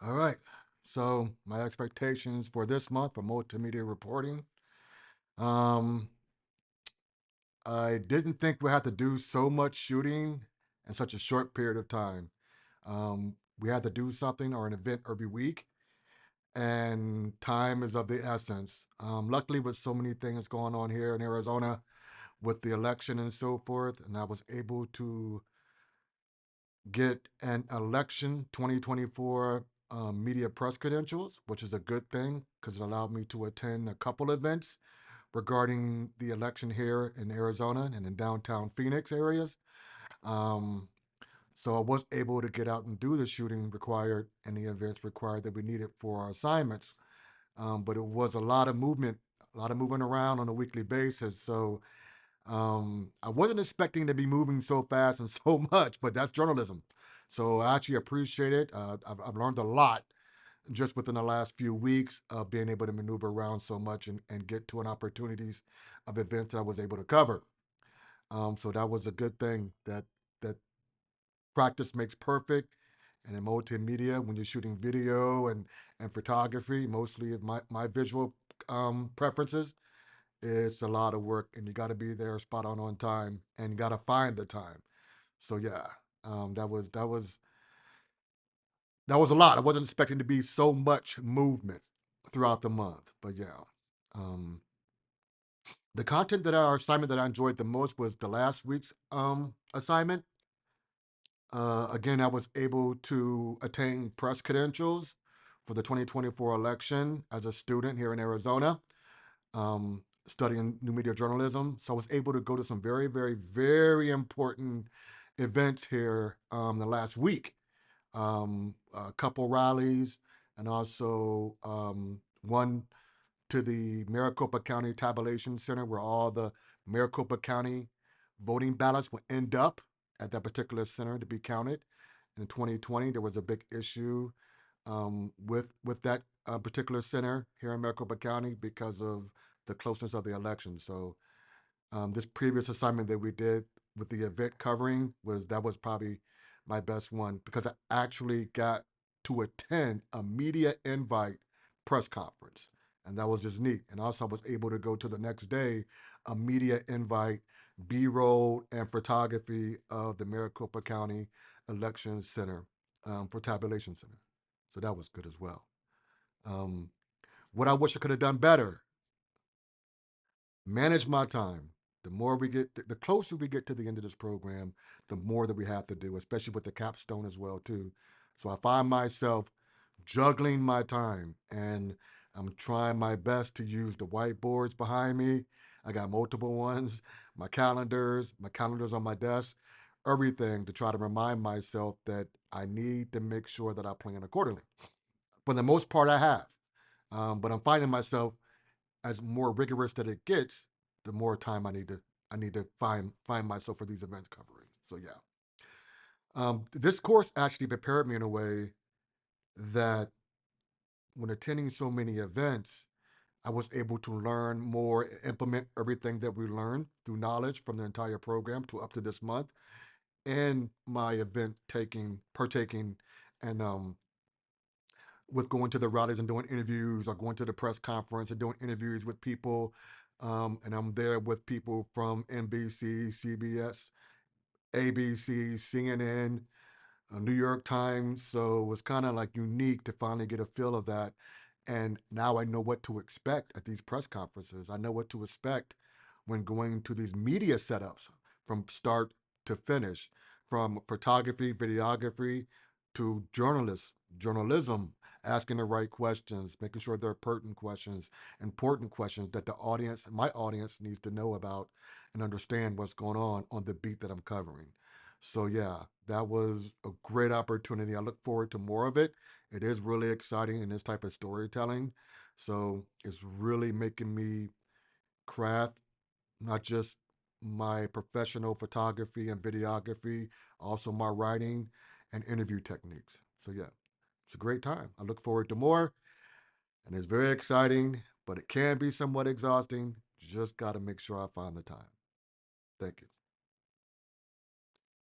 All right. So my expectations for this month for multimedia reporting. Um, I didn't think we had to do so much shooting in such a short period of time. We had to do something or an event every week, and time is of the essence. Luckily, with so many things going on here in Arizona with the election and so forth, and I was able to get an election 2024 media press credentials, which is a good thing because it allowed me to attend a couple events regarding the election here in Arizona and in downtown Phoenix areas. Um, so I was able to get out and do the shooting required and the events required that we needed for our assignments. But it was a lot of moving around on a weekly basis. So I wasn't expecting to be moving so fast and so much, but that's journalism. So I actually appreciate it. I've learned a lot just within the last few weeks of being able to maneuver around so much and get to an opportunities of events that I was able to cover. So that was a good thing that practice makes perfect. And in multimedia, when you're shooting video and photography, mostly of my visual preferences, it's a lot of work, and you got to be there spot on time, and you got to find the time. So yeah, that was a lot. I wasn't expecting to be so much movement throughout the month, but yeah. Um, the content that our assignment that I enjoyed the most was the last week's assignment. Again, I was able to attain press credentials for the 2024 election as a student here in Arizona, studying new media journalism. So I was able to go to some very, very, very important events here the last week. A couple rallies, and also one to the Maricopa County Tabulation Center, where all the Maricopa County voting ballots will end up at that particular center to be counted. In 2020, there was a big issue with that particular center here in Maricopa County because of the closeness of the election. So this previous assignment that we did with the event covering was probably my best one because I actually got to attend a media invite press conference, and that was just neat. And also, I was able to go to the next day a media invite B-roll and photography of the Maricopa County Election Center for Tabulation Center. So that was good as well. Um, what I wish I could have done better: manage my time. The more we get, the closer we get to the end of this program, the more that we have to do, especially with the capstone as well too. So I find myself juggling my time, and I'm trying my best to use the whiteboards behind me. I got multiple ones, my calendars on my desk, everything to try to remind myself that I need to make sure that I plan accordingly. For the most part, I have, but I'm finding myself as more rigorous that it gets, the more time I need to find myself for these events covering. So yeah, this course actually prepared me in a way that when attending so many events, I was able to learn more, implement everything that we learned through knowledge from the entire program to up to this month, and my event taking partaking and with going to the rallies and doing interviews or going to the press conference and doing interviews with people. And I'm there with people from NBC, CBS, ABC, CNN, New York Times. So it was kind of like unique to finally get a feel of that. And now I know what to expect at these press conferences. I know what to expect when going to these media setups from start to finish, from photography, videography to journalism, asking the right questions, making sure they're pertinent questions, important questions that the audience, my audience, needs to know about and understand what's going on the beat that I'm covering. So yeah, that was a great opportunity. I look forward to more of it. It is really exciting in this type of storytelling. So it's really making me craft not just my professional photography and videography, also my writing and interview techniques. So yeah, it's a great time. I look forward to more, and it's very exciting, but it can be somewhat exhausting. Just got to make sure I find the time. Thank you.